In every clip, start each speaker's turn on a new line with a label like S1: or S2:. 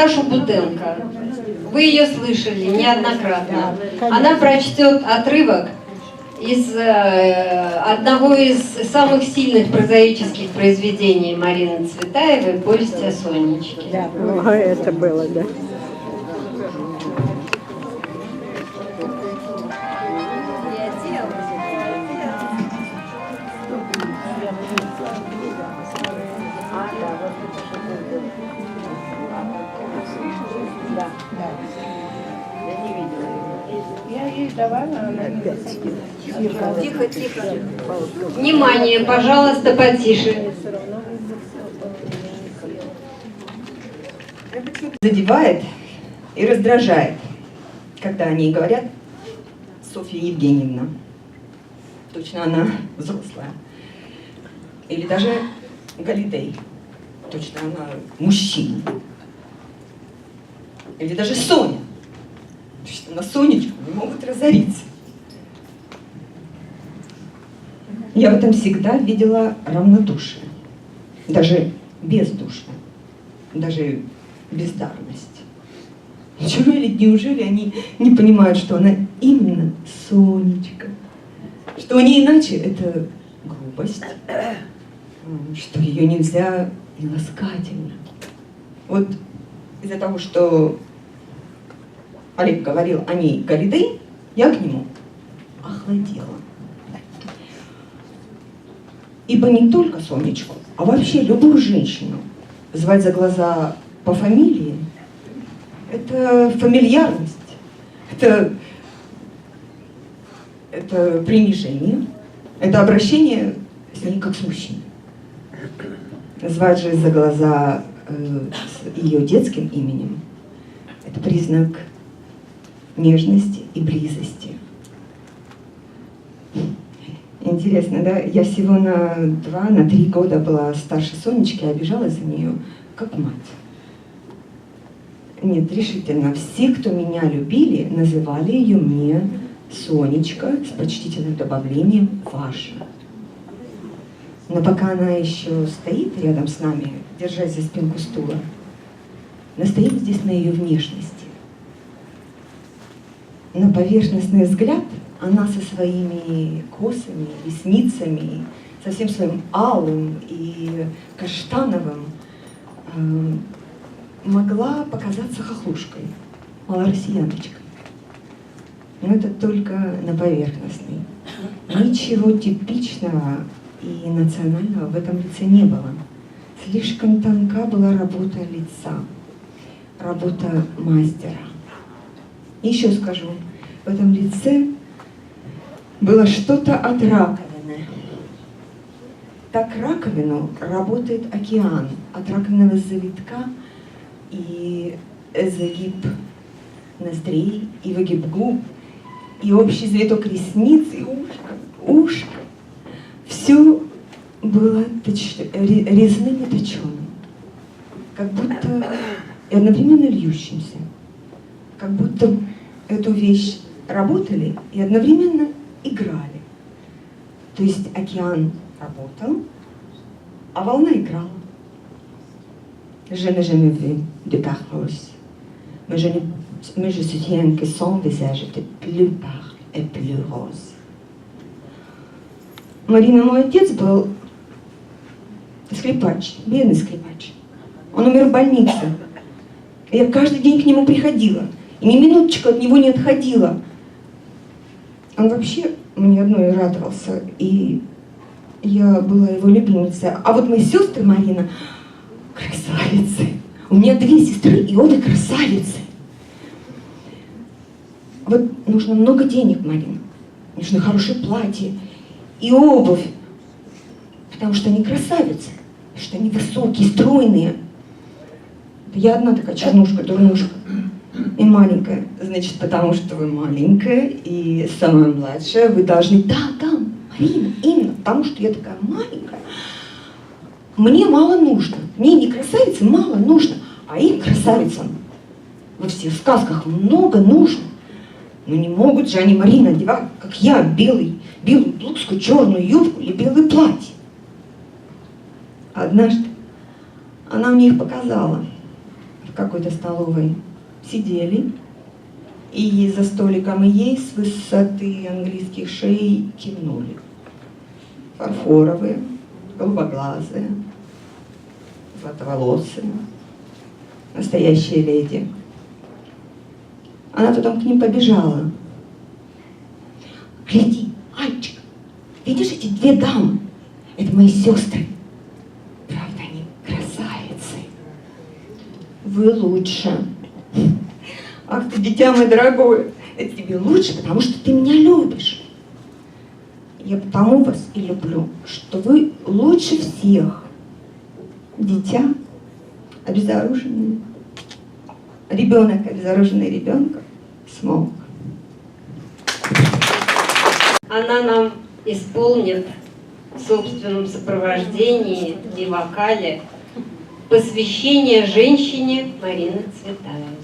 S1: Наташу Бутенко. Вы ее слышали неоднократно. Она прочтет отрывок из одного из самых сильных прозаических произведений Марины Цветаевой «Повесть о Сонечке».
S2: Да, это было, да.
S1: Тихо, тихо. Внимание, пожалуйста, потише.
S3: Задевает и раздражает, когда они говорят Софья Евгеньевна. Точно она взрослая. Или даже Галидей. Точно она мужчина. Или даже Соня. Точно на Сонечку не могут разориться. Я в этом всегда видела равнодушие. Даже бездушие. Даже бездарность. Неужели они не понимают, что она именно Сонечка? Что не иначе это грубость, что ее нельзя ласкательно. Вот из-за того, что Олег говорил о ней Галидей, я к нему охладела. Ибо не только Сонечку, а вообще любую женщину звать за глаза по фамилии – это фамильярность, это принижение, это обращение с ней как с мужчиной. Звать же за глаза с ее детским именем – это признак нежности и близости. Интересно, да? Я всего на 2-3 года была старше Сонечки, обижалась за нее, как мать. Нет, решительно, все, кто меня любили, называли ее мне Сонечка с почтительным добавлением «Ваша». Но пока она еще стоит рядом с нами, держась за спинку стула, настоим здесь на ее внешности. На поверхностный взгляд она со своими косами, ресницами, со всем своим алым и каштановым могла показаться хохлушкой, малороссияночкой. Но это только на поверхностной. Ничего типичного и национального в этом лице не было. Слишком тонка была работа лица, работа мастера. И еще скажу, в этом лице было что-то от раковины. Так раковину работает океан. От раковинного завитка и загиб ноздрей, и выгиб губ, и общий завиток ресниц, и ушко. Все было резным и точеным. Как будто и одновременно льющимся. Как будто эту вещь работали и одновременно играли. То есть океан работал, а волна играла. Je n'ai jamais vu de père rose, mais je soutiens que son visage était plus pâle et plus rose. Марина, мой отец был скрипач, бедный скрипач. Он умер в больнице. Я каждый день к нему приходила. И ни минуточку от него не отходила. Он вообще мне одной радовался, и я была его любимицей. А вот мои сестры, Марина, красавицы. У меня 2 сестры, и обе красавицы. Вот нужно много денег, Марина. Нужно хорошее платье и обувь. Потому что они красавицы. Потому что они высокие, стройные. Я одна такая чернушка, дурнушка. И маленькая. Значит, потому что вы маленькая и самая младшая, вы должны... Да, Марина, именно потому что я такая маленькая. Мне мало нужно. Мне не красавице мало нужно, а им, красавицам, во всех сказках много нужно. Но не могут же они, Марина, одевать, как я, белую блузку, черную юбку или белое платье. Однажды она мне их показала в в какой-то столовой сидели, и за столиком и ей с высоты английских шеи кивнули. Фарфоровые, голубоглазые, златоволосые, настоящие леди. Она потом к ним побежала. Гляди, Альчик, видишь эти две дамы? Это мои сестры. Правда, они красавицы. Вы лучше. Ах ты, дитя мое дорогое, это тебе лучше, потому что ты меня любишь. Я потому вас и люблю, что вы лучше всех. Дитя обезоруженное. Ребенок, обезоруженный ребенком, смог.
S1: Она нам исполнит в собственном сопровождении и вокале посвящение женщине Марины Цветаевой.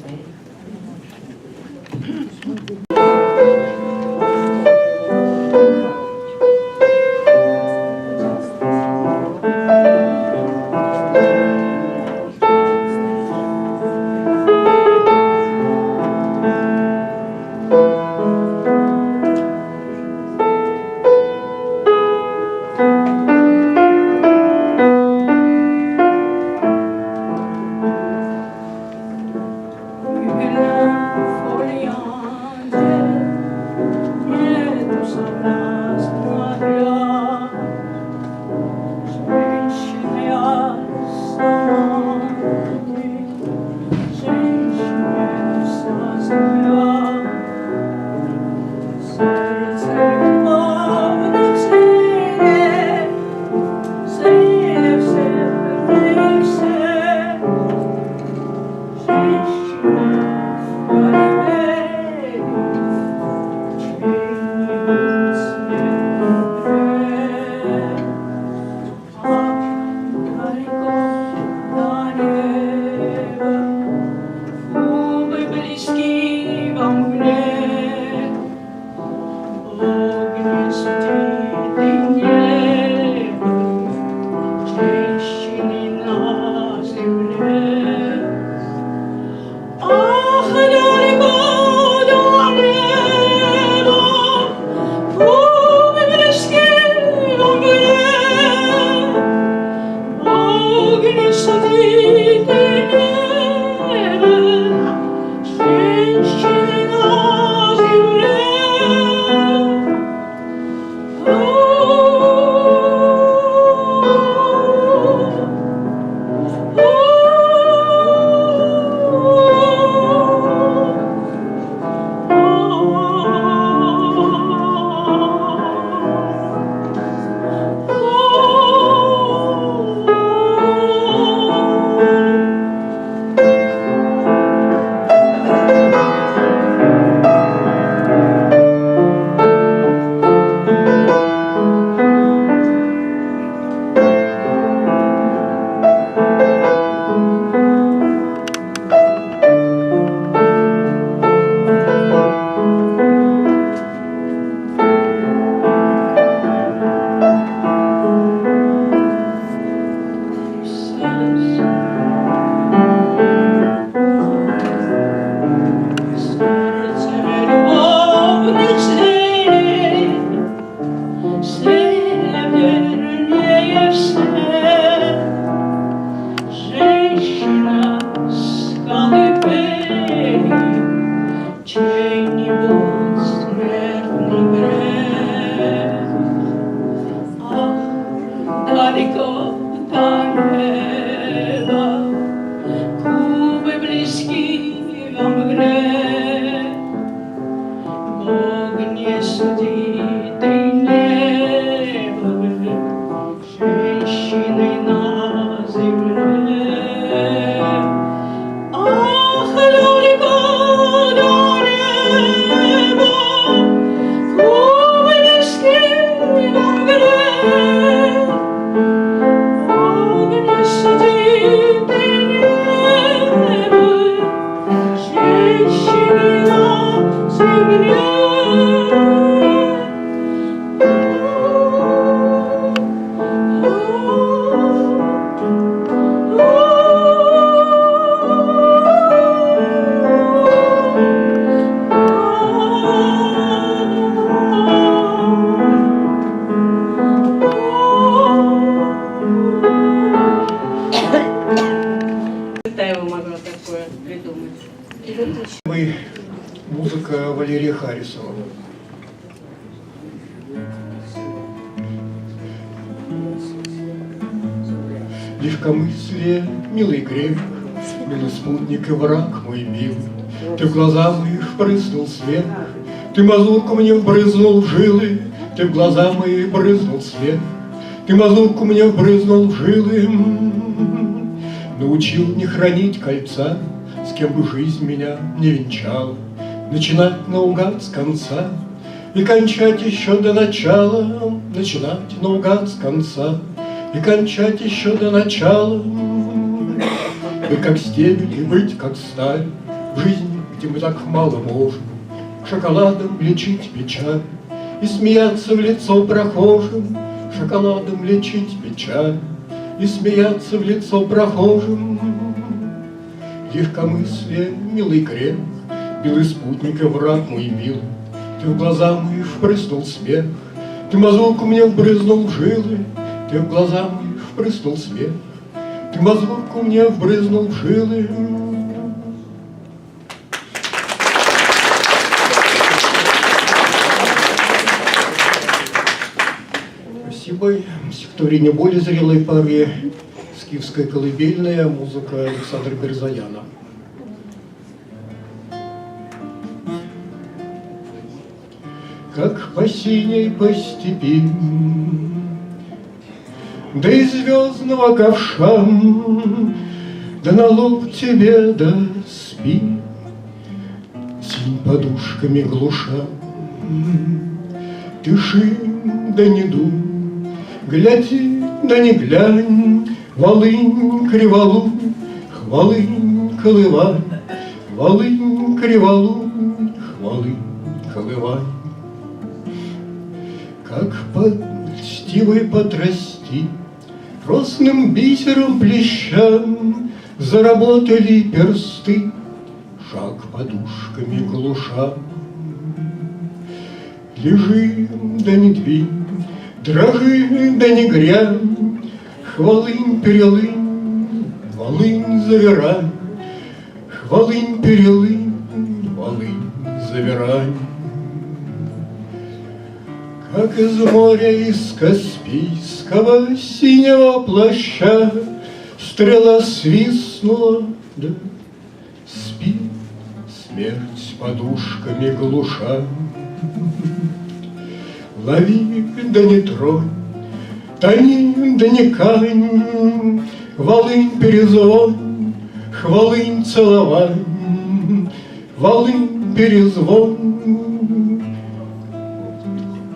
S4: Валерия Харрисова. Легкомыслие, милый грех, милый спутник и враг мой милый. Ты в глаза мои впрыснул свет, ты мазурку мне вбрызнул в жилы, ты в глаза мои брызнул свет, ты мазурку мне вбрызнул в жилы. Научил не хранить кольца, с кем бы жизнь меня не венчала, начинать наугад с конца и кончать еще до начала, начинать наугад с конца и кончать еще до начала. Быть как стебель и быть как сталь в жизни, где мы так мало можем шоколадом лечить печаль и смеяться в лицо прохожим, шоколадом лечить печаль и смеяться в лицо прохожим. Легкомыслие, милый грех, белый спутник и враг мой милый, ты в глаза мои впрыснул смех, ты мазурку мне вбрызнул в жилы, ты в глаза мои впрыснул смех, ты мазурку мне вбрызнул в жилы. Спасибо. Стихотворение более зрелой пары, скифская колыбельная, музыка Александра Берзаяна. Как по синей по степи, да из звездного ковша, да на лоб тебе, да спи, синь подушками глуша. Дыши, да не дуй, гляди, да не глянь, Волынь, Криволунь, Хвалынь, Колывань, Волынь, Криволунь, Хвалынь, Колывань. Как под льстивой подрасти, росным бисером плещам заработали персты, шаг подушками глуша. Лежи, да не двинь, дрожи, да не грянь, Хвалынь, перелынь, Волынь, завирань, Хвалынь, перелынь, Волынь, завирань. Как из моря, из Каспийского синего плаща стрела свистнула, да спи, смерть подушками глуша. Лови, да не тронь, тони, да не кань, Волынь, перезвонь, Хвалынь, целовань, Волынь, перезвонь,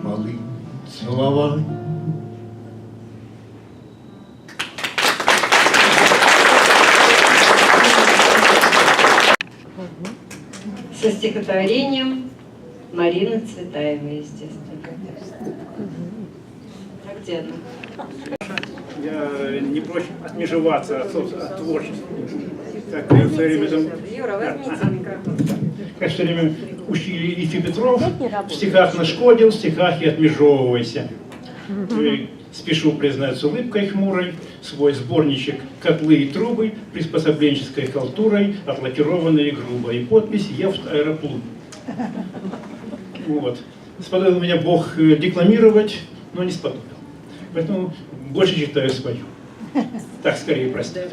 S4: Волынь, целовань.
S1: Со стихотворением Марины Цветаевой, естественно. А где она?
S5: Я не прочь отмежеваться от творчества. Как в свое время там...
S1: Юра, возьмите микрофон.
S5: Как в свое время учили Ильф Петров, в стихах нашкодил, в стихах и отмежевывайся. И спешу признать с улыбкой хмурой свой сборничек «Котлы и трубы» приспособленческой халтурой, отлакированной и грубой. И подпись «Ефт Аэроплут». Вот. Сподобил меня Бог декламировать, но не сподобил. Поэтому больше читаю свою. Так, скорее, простите.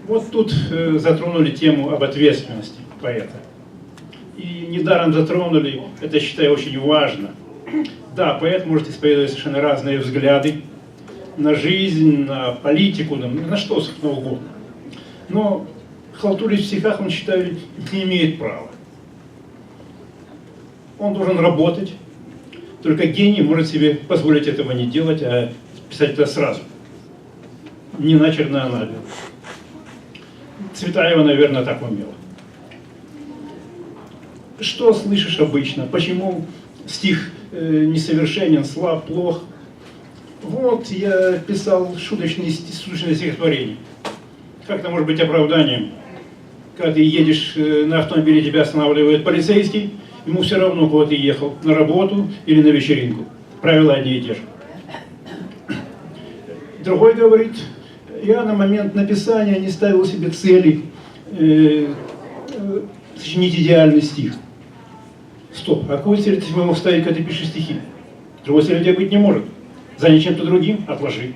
S5: Вот тут затронули тему об ответственности поэта. И недаром затронули, это, считаю, очень важно. Да, поэт может исповедовать совершенно разные взгляды на жизнь, на политику, на что, собственно, угодно. Но халтурить в стихах, он, считаю, не имеет права. Он должен работать. Только гений может себе позволить этого не делать, а писать это сразу. Не начерно, а набело. Цветаева, наверное, так умела. Что слышишь обычно? Почему стих несовершенен, слаб, плох? Вот я писал шуточные стихотворения. Как это может быть оправданием? Когда ты едешь на автомобиле, тебя останавливает полицейский, ему все равно, куда ты ехал, на работу или на вечеринку. Правила одни и те же. Другой говорит, я на момент написания не ставил себе цели сочинить идеальный стих. Стоп, а какую цель ты себе мог ставить, когда ты пишешь стихи? Другой цели у тебя быть не может. Займи чем-то другим, отложи.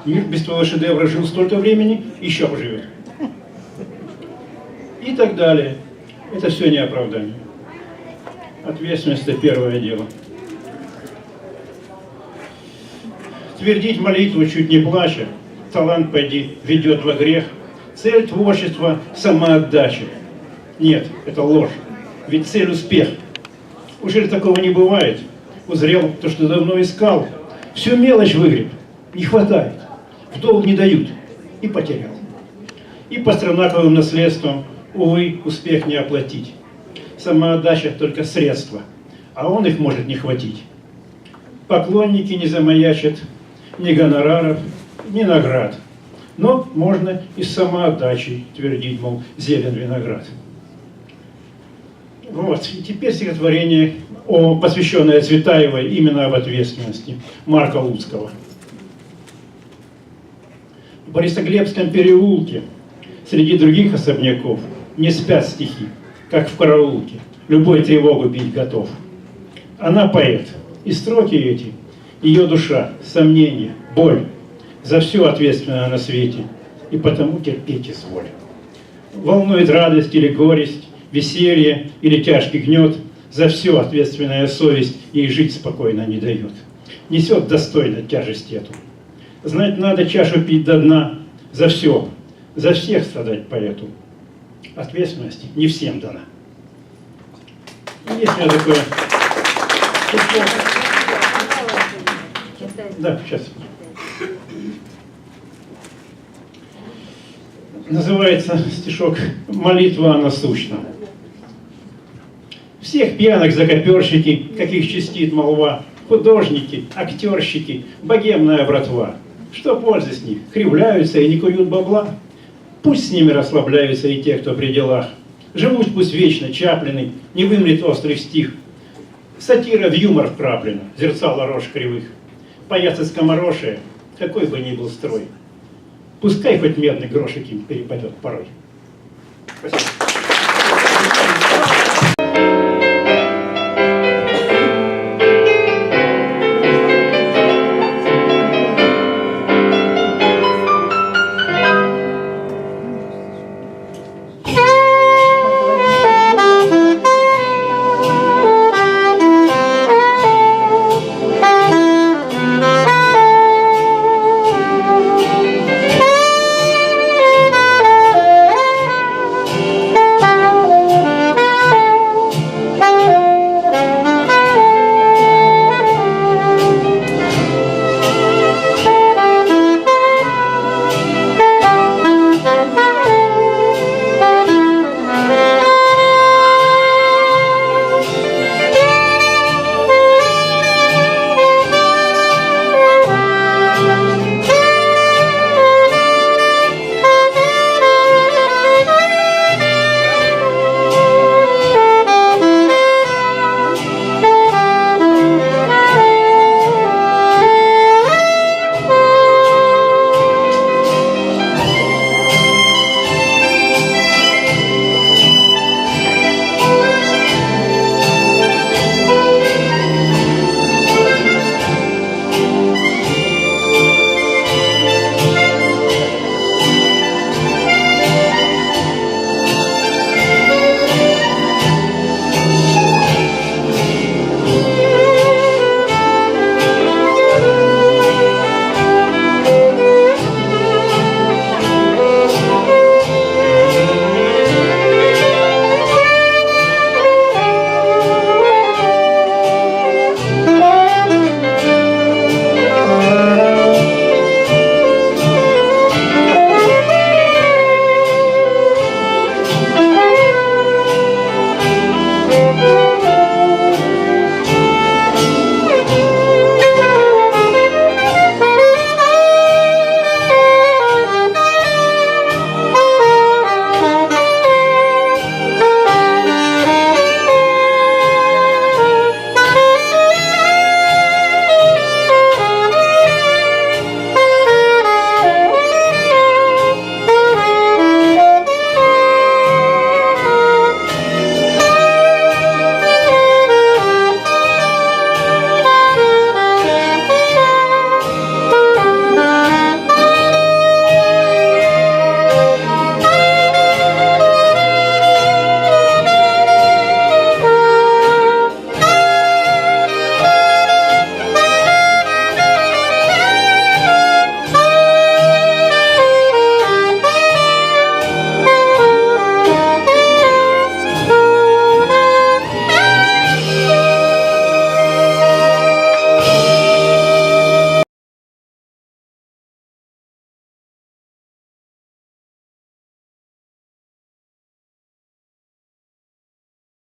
S5: Мир без твоего шедевра жил столько времени, еще поживет. И так далее. Это все не оправдание. Ответственность – это первое дело. Твердить молитву, чуть не плача, талант, пойди, ведет во грех. Цель творчества – самоотдача. Нет, это ложь. Ведь цель – успех. Уже такого не бывает. Узрел то, что давно искал. Всю мелочь выгреб. Не хватает. В долг не дают. И потерял. И по странаковым наследствам, увы, успех не оплатить. Самоотдача только средства, а он их может не хватить. Поклонники не замаячат ни гонораров, ни наград. Но можно и с самоотдачей твердить, мол, зелен виноград. Вот, и теперь стихотворение, посвященное Цветаевой именно об ответственности, Марка Луцкого. В Борисоглебском переулке среди других особняков не спят стихи, как в караулке, любой тревогу бить готов. Она поэт, и строки эти, ее душа, сомнение, боль, за все ответственна на свете, и потому терпеть изволь. Волнует радость или горесть, веселье или тяжкий гнет, за все ответственная совесть ей жить спокойно не дает. Несет достойно тяжесть эту. Знать надо чашу пить до дна, за все, за всех страдать поэту. Ответственность не всем дана. Есть у меня такое... Да, сейчас. Называется стишок «Молитва насущна». Всех пьяных закоперщики, каких чистит молва, художники, актерщики, богемная братва. Что пользы с них? Кривляются и не куют бабла. Пусть с ними расслабляются и те, кто при делах. Живут пусть вечно Чаплины, не вымрет острый стих. Сатира в юмор вкраплена, зерцало рожь кривых. Паяцы скоморошие, какой бы ни был строй. Пускай хоть медный грошик им перепадет порой. Спасибо.